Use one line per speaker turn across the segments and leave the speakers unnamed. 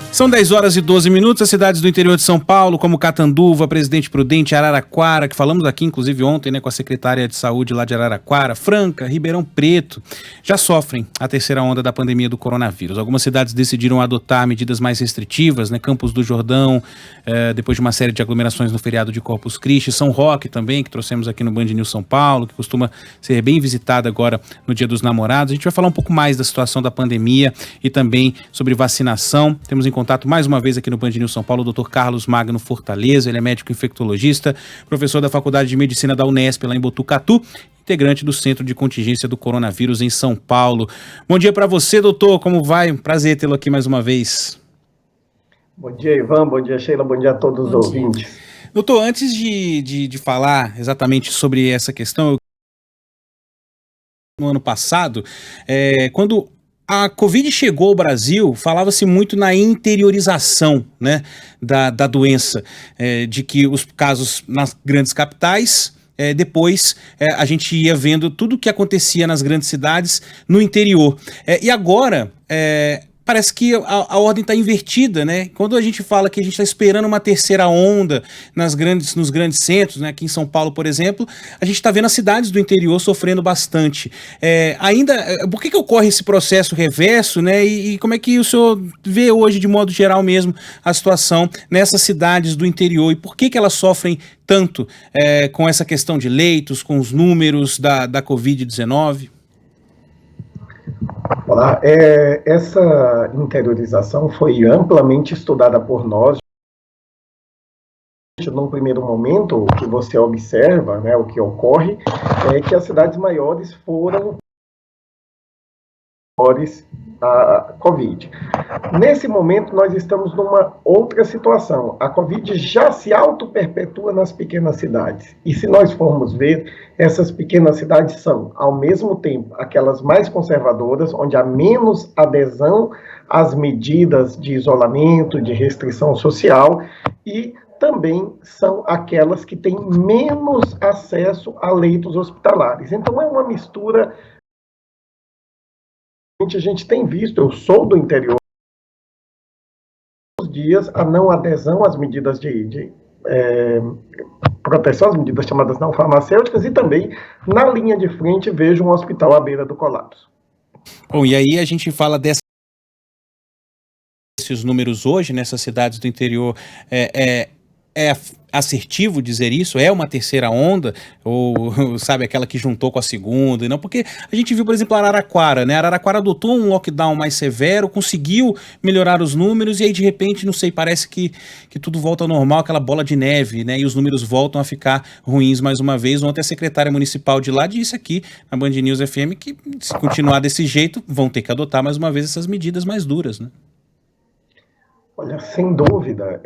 São 10 horas e 12 minutos, as cidades do interior de São Paulo, como Catanduva, Presidente Prudente, Araraquara, que falamos aqui inclusive ontem, né, com a secretária de saúde lá de Araraquara, Franca, Ribeirão Preto, já sofrem a terceira onda da pandemia do coronavírus. Algumas cidades decidiram adotar medidas mais restritivas, né, Campos do Jordão, depois de uma série de aglomerações no feriado de Corpus Christi, São Roque também, que trouxemos aqui no Band News São Paulo, que costuma ser bem visitada agora no Dia dos Namorados. A gente vai falar um pouco mais da situação da pandemia e também sobre vacinação. Temos em contato mais uma vez aqui no Band News São Paulo o Dr. Carlos Magno Fortaleza, ele é médico infectologista, professor da Faculdade de Medicina da Unesp, lá em Botucatu, integrante do Centro de Contingência do Coronavírus em São Paulo. Bom dia para você, doutor, como vai? Prazer tê-lo aqui mais uma vez.
Bom dia, Ivan, bom dia, Sheila, bom dia a todos os ouvintes.
Doutor, antes de falar exatamente sobre essa questão, no ano passado, quando a Covid chegou ao Brasil, falava-se muito na interiorização, né, da doença, de que os casos nas grandes capitais, depois a gente ia vendo tudo o que acontecia nas grandes cidades no interior. E agora, parece que a ordem está invertida, né? Quando a gente fala que a gente está esperando uma terceira onda nos grandes centros, né? Aqui em São Paulo, por exemplo, a gente está vendo as cidades do interior sofrendo bastante. Por que ocorre esse processo reverso, né? E como é que o senhor vê hoje, de modo geral mesmo, a situação nessas cidades do interior? E por que elas sofrem tanto com essa questão de leitos, com os números da Covid-19?
Olá, essa interiorização foi amplamente estudada por nós. Num primeiro momento, o que você observa, né, o que ocorre, é que as cidades maiores foram maiores da Covid. Nesse momento, nós estamos numa outra situação. A Covid já se auto-perpetua nas pequenas cidades. E se nós formos ver, essas pequenas cidades são, ao mesmo tempo, aquelas mais conservadoras, onde há menos adesão às medidas de isolamento, de restrição social, e também são aquelas que têm menos acesso a leitos hospitalares. Então, é uma mistura. A gente tem visto, eu sou do interior, dias a não adesão às medidas de proteção, as medidas chamadas não farmacêuticas, e também na linha de frente vejo um hospital à beira do colapso.
Bom, e aí a gente fala desses números hoje nessas cidades do interior, é assertivo dizer isso? É uma terceira onda? Ou, sabe, aquela que juntou com a segunda? E não, porque a gente viu, por exemplo, Araraquara, né? Araraquara adotou um lockdown mais severo, conseguiu melhorar os números, e aí, de repente, não sei, parece que tudo volta ao normal, aquela bola de neve, né? E os números voltam a ficar ruins mais uma vez. Ontem a secretária municipal de lá disse aqui, na Band News FM, que se continuar desse jeito, vão ter que adotar mais uma vez essas medidas mais duras, né?
Olha, sem dúvida,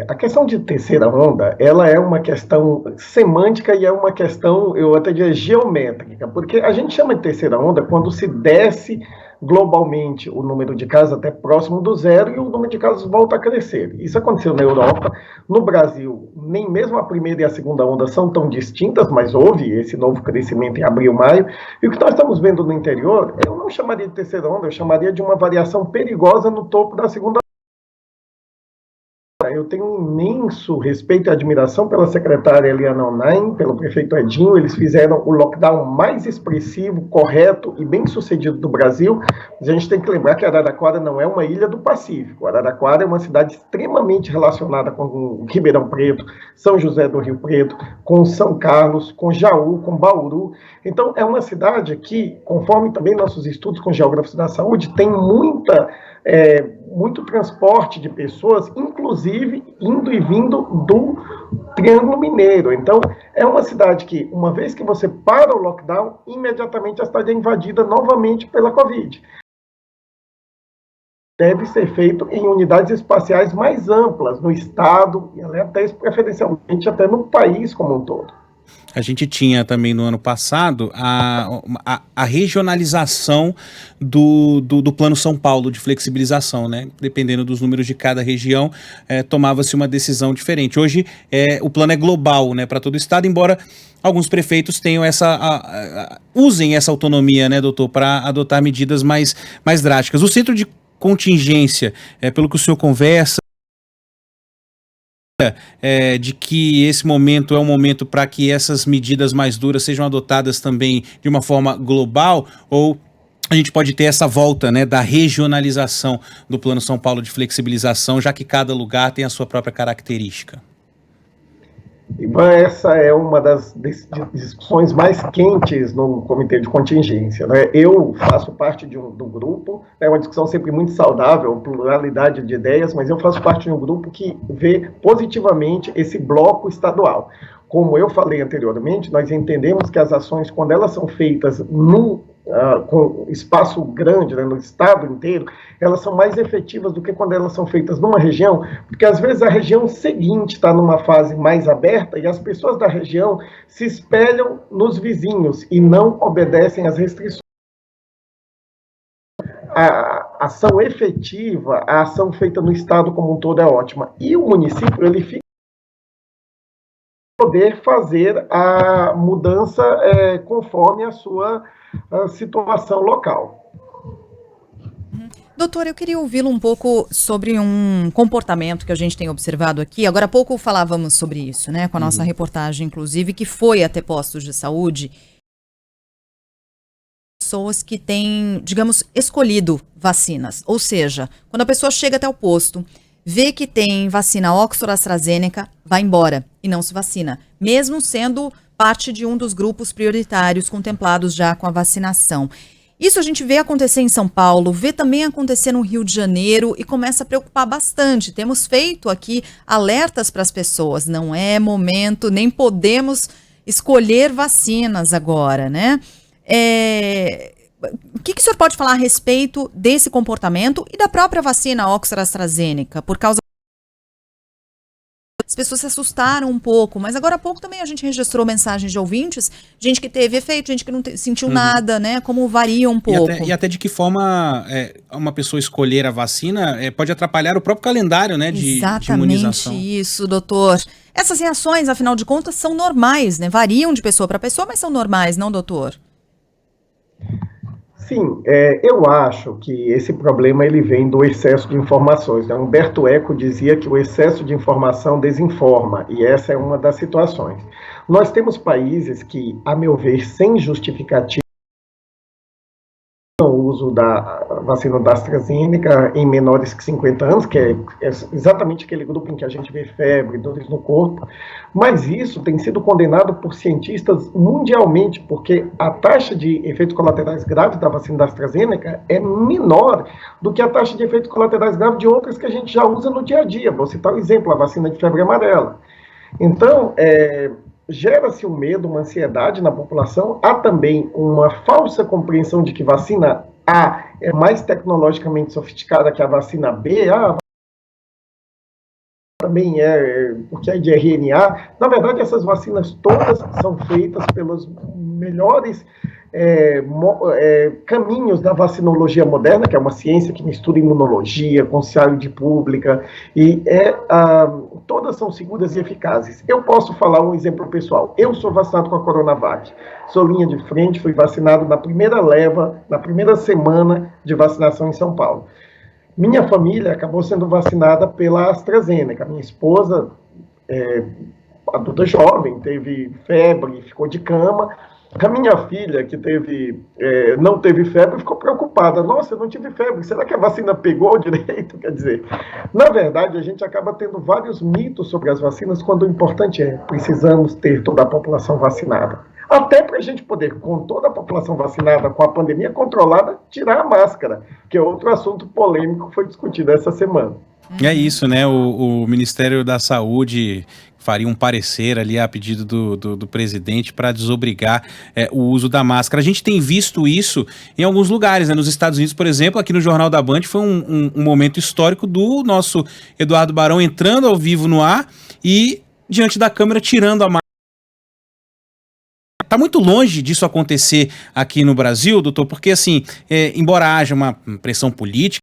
a questão de terceira onda, ela é uma questão semântica e é uma questão, eu até diria, geométrica, porque a gente chama de terceira onda quando se desce globalmente o número de casos até próximo do zero e o número de casos volta a crescer. Isso aconteceu na Europa. No Brasil, nem mesmo a primeira e a segunda onda são tão distintas, mas houve esse novo crescimento em abril, maio. E o que nós estamos vendo no interior, eu não chamaria de terceira onda, eu chamaria de uma variação perigosa no topo da segunda onda. Eu tenho um imenso respeito e admiração pela secretária Eliana Onaim, pelo prefeito Edinho. Eles fizeram o lockdown mais expressivo, correto e bem sucedido do Brasil. Mas a gente tem que lembrar que Araraquara não é uma ilha do Pacífico. Araraquara é uma cidade extremamente relacionada com Ribeirão Preto, São José do Rio Preto, com São Carlos, com Jaú, com Bauru. Então, é uma cidade que, conforme também nossos estudos com geógrafos da saúde, tem muito transporte de pessoas, inclusive indo e vindo do Triângulo Mineiro. Então, é uma cidade que, uma vez que você para o lockdown, imediatamente a cidade é invadida novamente pela Covid. Deve ser feito em unidades espaciais mais amplas no estado, e até preferencialmente até no país como um todo.
A gente tinha também no ano passado a regionalização do Plano São Paulo de flexibilização, né? Dependendo dos números de cada região, tomava-se uma decisão diferente. Hoje o plano é global, né, para todo o estado, embora alguns prefeitos tenham usem essa autonomia, né, doutor, para adotar medidas mais drásticas. O Centro de contingência, pelo que o senhor conversa, de que esse momento é um momento para que essas medidas mais duras sejam adotadas também de uma forma global, ou a gente pode ter essa volta, né, da regionalização do Plano São Paulo de flexibilização, já que cada lugar tem a sua própria característica?
Ivan, essa é uma das discussões mais quentes no comitê de contingência, né? Eu faço parte do grupo, é uma discussão sempre muito saudável, pluralidade de ideias, mas eu faço parte de um grupo que vê positivamente esse bloco estadual. Como eu falei anteriormente, nós entendemos que as ações, quando elas são feitas com espaço grande, né, no estado inteiro, elas são mais efetivas do que quando elas são feitas numa região, porque às vezes a região seguinte está numa fase mais aberta e as pessoas da região se espelham nos vizinhos e não obedecem às restrições. A ação efetiva, a ação feita no estado como um todo é ótima. E o município, ele fica poder fazer a mudança conforme a sua situação local.
Doutor, eu queria ouvi-lo um pouco sobre um comportamento que a gente tem observado aqui. Agora há pouco falávamos sobre isso, né, com a nossa reportagem, inclusive, que foi até postos de saúde. Pessoas que têm, digamos, escolhido vacinas. Ou seja, quando a pessoa chega até o posto, vê que tem vacina Oxford AstraZeneca, vai embora e não se vacina, mesmo sendo parte de um dos grupos prioritários contemplados já com a vacinação. Isso a gente vê acontecer em São Paulo, vê também acontecer no Rio de Janeiro e começa a preocupar bastante. Temos feito aqui alertas para as pessoas, não é momento, nem podemos escolher vacinas agora, né? O que o senhor pode falar a respeito desse comportamento e da própria vacina Oxford AstraZeneca? Por causa as pessoas se assustaram um pouco, mas agora há pouco também a gente registrou mensagens de ouvintes, gente que teve efeito, gente que não sentiu nada, né? Como varia um pouco.
E até de que forma uma pessoa escolher a vacina pode atrapalhar o próprio calendário, né, de imunização.
Exatamente isso, doutor. Essas reações, afinal de contas, são normais, né? Variam de pessoa para pessoa, mas são normais, não, doutor?
Sim, eu acho que esse problema ele vem do excesso de informações, né? Humberto Eco dizia que o excesso de informação desinforma, e essa é uma das situações. Nós temos países que, a meu ver, sem justificativa, o uso da vacina da AstraZeneca em menores que 50 anos, que é exatamente aquele grupo em que a gente vê febre, dores no corpo, mas isso tem sido condenado por cientistas mundialmente, porque a taxa de efeitos colaterais graves da vacina da AstraZeneca é menor do que a taxa de efeitos colaterais graves de outras que a gente já usa no dia a dia. Vou citar um exemplo, a vacina de febre amarela. Então, gera-se um medo, uma ansiedade na população. Há também uma falsa compreensão de que vacina A é mais tecnologicamente sofisticada que a vacina B. Também porque é de RNA. Na verdade, essas vacinas todas são feitas pelos melhores caminhos da vacinologia moderna, que é uma ciência que mistura imunologia com saúde pública, e todas são seguras e eficazes. Eu posso falar um exemplo pessoal. Eu sou vacinado com a Coronavac. Sou linha de frente, fui vacinado na primeira leva, na primeira semana de vacinação em São Paulo. Minha família acabou sendo vacinada pela AstraZeneca. Minha esposa, adulta jovem, teve febre, ficou de cama. A minha filha, que não teve febre, ficou preocupada. Nossa, eu não tive febre, será que a vacina pegou direito? Quer dizer, na verdade, a gente acaba tendo vários mitos sobre as vacinas, quando o importante precisamos ter toda a população vacinada. Até para a gente poder, com toda a população vacinada, com a pandemia controlada, tirar a máscara, que é outro assunto polêmico que foi discutido essa semana.
É isso, né? O Ministério da Saúde faria um parecer ali a pedido do presidente para desobrigar o uso da máscara. A gente tem visto isso em alguns lugares, né? Nos Estados Unidos, por exemplo, aqui no Jornal da Band foi um momento histórico do nosso Eduardo Barão entrando ao vivo no ar e diante da câmera tirando a máscara. Está muito longe disso acontecer aqui no Brasil, doutor, porque assim, embora haja uma pressão política,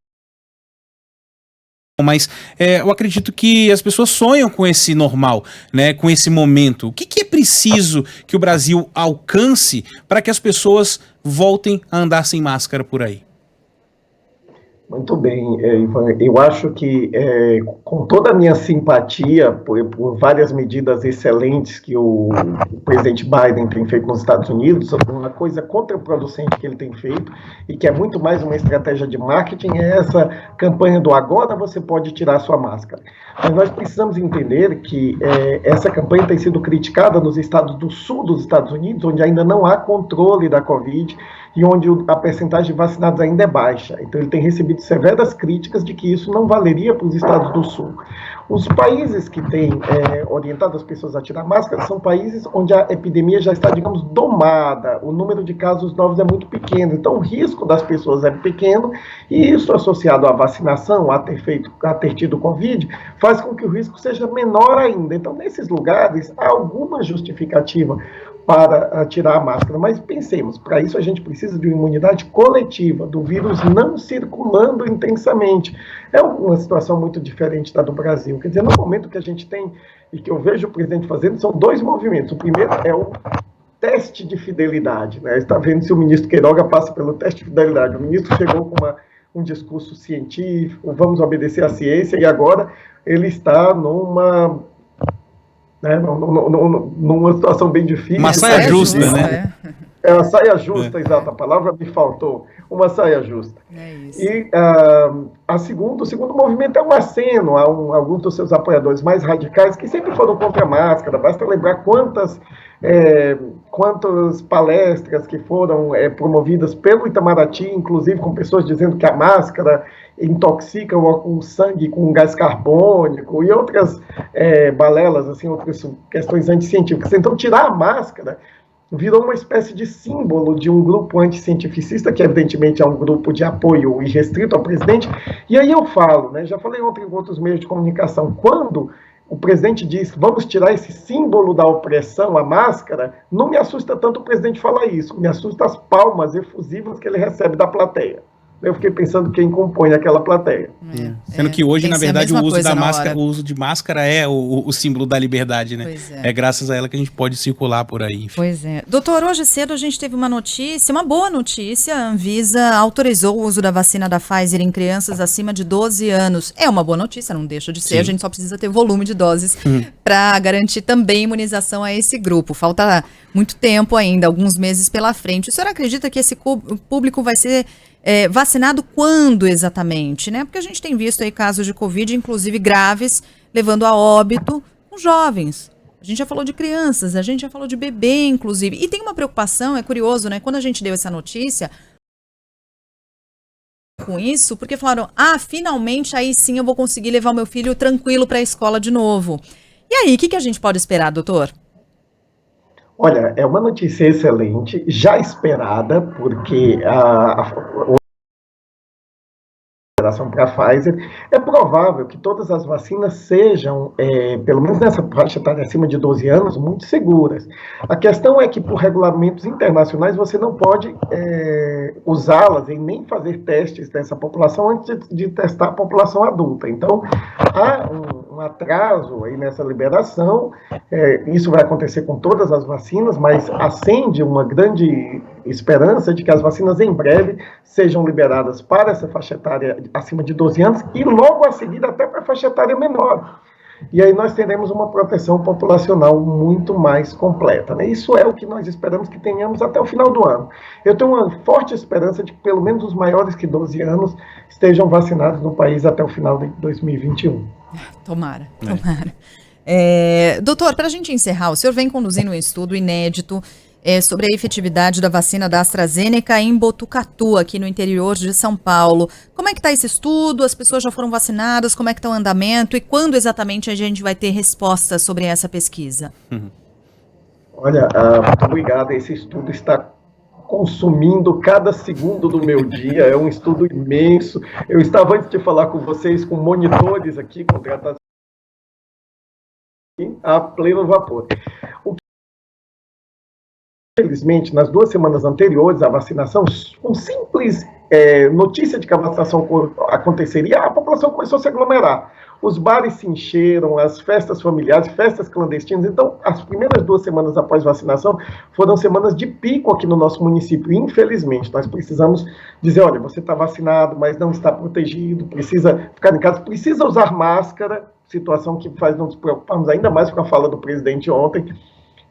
mas eu acredito que as pessoas sonham com esse normal, né, com esse momento. O que é preciso que o Brasil alcance para que as pessoas voltem a andar sem máscara por aí?
Muito bem, Ivan. Eu acho que, com toda a minha simpatia por várias medidas excelentes que o presidente Biden tem feito nos Estados Unidos, uma coisa contraproducente que ele tem feito, e que é muito mais uma estratégia de marketing, é essa campanha do agora você pode tirar sua máscara. Mas nós precisamos entender que essa campanha tem sido criticada nos estados do sul dos Estados Unidos, onde ainda não há controle da Covid, e onde a percentagem de vacinados ainda é baixa. Então, ele tem recebido severas críticas de que isso não valeria para os estados do Sul. Os países que têm orientado as pessoas a tirar máscara são países onde a epidemia já está, digamos, domada, o número de casos novos é muito pequeno, então o risco das pessoas é pequeno, e isso associado à vacinação, a ter tido Covid, faz com que o risco seja menor ainda. Então, nesses lugares, há alguma justificativa para tirar a máscara, mas pensemos, para isso a gente precisa de uma imunidade coletiva, do vírus não circulando intensamente. É uma situação muito diferente da do Brasil. Quer dizer, no momento que a gente tem, e que eu vejo o presidente fazendo, são dois movimentos. O primeiro é o teste de fidelidade, né? Está vendo se o ministro Queiroga passa pelo teste de fidelidade. O ministro chegou com um discurso científico, vamos obedecer à ciência, e agora ele está numa situação bem difícil.
Uma saia justa, né?
É uma saia justa, exato, a palavra me faltou. Uma saia justa.
É isso.
E o segundo movimento é um aceno a alguns dos seus apoiadores mais radicais que sempre foram contra a máscara. Basta lembrar quantas palestras que foram promovidas pelo Itamaraty, inclusive com pessoas dizendo que a máscara intoxica o sangue com gás carbônico e outras balelas, assim, outras questões anticientíficas. Então, tirar a máscara virou uma espécie de símbolo de um grupo anticientificista, que evidentemente é um grupo de apoio irrestrito ao presidente. E aí eu falo, né, já falei ontem em outros meios de comunicação, quando o presidente diz vamos tirar esse símbolo da opressão, a máscara, não me assusta tanto o presidente falar isso, me assusta as palmas efusivas que ele recebe da plateia. Eu fiquei pensando quem compõe aquela plateia.
Sendo que hoje, na verdade, o uso de máscara é o símbolo da liberdade, né?
Pois é.
É graças a ela que a gente pode circular por aí. Enfim.
Pois é. Doutor, hoje cedo a gente teve uma notícia, uma boa notícia. A Anvisa autorizou o uso da vacina da Pfizer em crianças acima de 12 anos. É uma boa notícia, não deixa de ser. Sim. A gente só precisa ter volume de doses para garantir também imunização a esse grupo. Falta muito tempo ainda, alguns meses pela frente. O senhor acredita que esse público vai ser vacinado quando exatamente, né? Porque a gente tem visto aí casos de Covid, inclusive graves, levando a óbito com jovens. A gente já falou de crianças, a gente já falou de bebê, inclusive. E tem uma preocupação, é curioso, né? Quando a gente deu essa notícia com isso, porque falaram, finalmente aí sim eu vou conseguir levar o meu filho tranquilo para a escola de novo. E aí, o que a gente pode esperar, doutor?
Olha, é uma notícia excelente, já esperada, porque para a Pfizer, é provável que todas as vacinas sejam, pelo menos nessa faixa etária acima de 12 anos, muito seguras. A questão é que, por regulamentos internacionais, você não pode usá-las e nem fazer testes nessa população antes de testar a população adulta. Então, há um atraso aí nessa liberação, isso vai acontecer com todas as vacinas, mas acende uma grande esperança de que as vacinas em breve sejam liberadas para essa faixa etária acima de 12 anos e logo a seguir até para a faixa etária menor. E aí nós teremos uma proteção populacional muito mais completa, né? Isso é o que nós esperamos que tenhamos até o final do ano. Eu tenho uma forte esperança de que pelo menos os maiores que 12 anos estejam vacinados no país até o final de 2021.
Tomara. Doutor, para a gente encerrar, o senhor vem conduzindo um estudo inédito sobre a efetividade da vacina da AstraZeneca em Botucatu, aqui no interior de São Paulo. Como é que está esse estudo? As pessoas já foram vacinadas? Como é que está o andamento? E quando exatamente a gente vai ter respostas sobre essa pesquisa?
Olha, muito obrigado. Esse estudo está consumindo cada segundo do meu dia. É um estudo imenso. Eu estava, antes de falar com vocês, com monitores aqui, contratados a pleno vapor. Infelizmente, nas 2 semanas anteriores à vacinação, um simples notícia de que a vacinação aconteceria, a população começou a se aglomerar. Os bares se encheram, as festas familiares, festas clandestinas. Então, as primeiras 2 semanas após vacinação foram semanas de pico aqui no nosso município. Infelizmente, nós precisamos dizer, olha, você está vacinado, mas não está protegido, precisa ficar em casa, precisa usar máscara, situação que faz nos preocuparmos ainda mais com a fala do presidente ontem.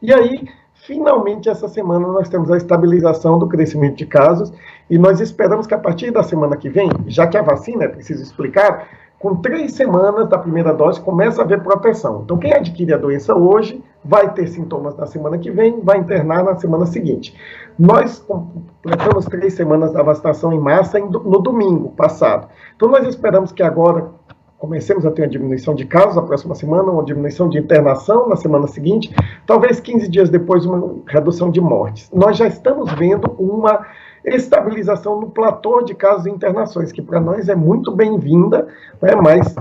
E aí, finalmente, essa semana nós temos a estabilização do crescimento de casos e nós esperamos que a partir da semana que vem, já que a vacina, é preciso explicar, com 3 semanas da primeira dose começa a haver proteção. Então, quem adquire a doença hoje vai ter sintomas na semana que vem, vai internar na semana seguinte. Nós completamos 3 semanas da vacinação em massa no domingo passado. Então, nós esperamos que agora comecemos a ter uma diminuição de casos na próxima semana, uma diminuição de internação na semana seguinte, talvez 15 dias depois uma redução de mortes. Nós já estamos vendo uma estabilização no platô de casos e internações, que para nós é muito bem-vinda, né, mas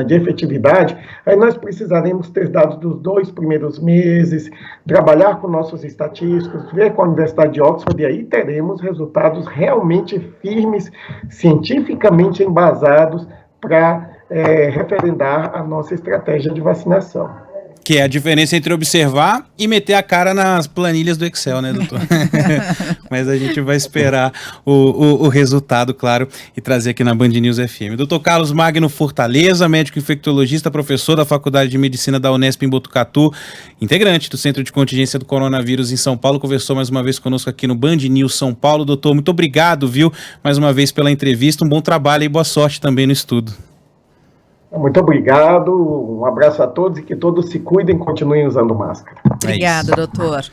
de efetividade, aí nós precisaremos ter dados dos 2 primeiros meses, trabalhar com nossos estatísticos, ver com a Universidade de Oxford, e aí teremos resultados realmente firmes, cientificamente embasados, para referendar a nossa estratégia de vacinação.
Que é a diferença entre observar e meter a cara nas planilhas do Excel, né, doutor? Mas a gente vai esperar o resultado, claro, e trazer aqui na Band News FM. Doutor Carlos Magno Fortaleza, médico infectologista, professor da Faculdade de Medicina da Unesp em Botucatu, integrante do Centro de Contingência do Coronavírus em São Paulo, conversou mais uma vez conosco aqui no Band News São Paulo. Doutor, muito obrigado, viu, mais uma vez pela entrevista, um bom trabalho e boa sorte também no estudo.
Muito obrigado, um abraço a todos e que todos se cuidem e continuem usando máscara.
Obrigado, doutor.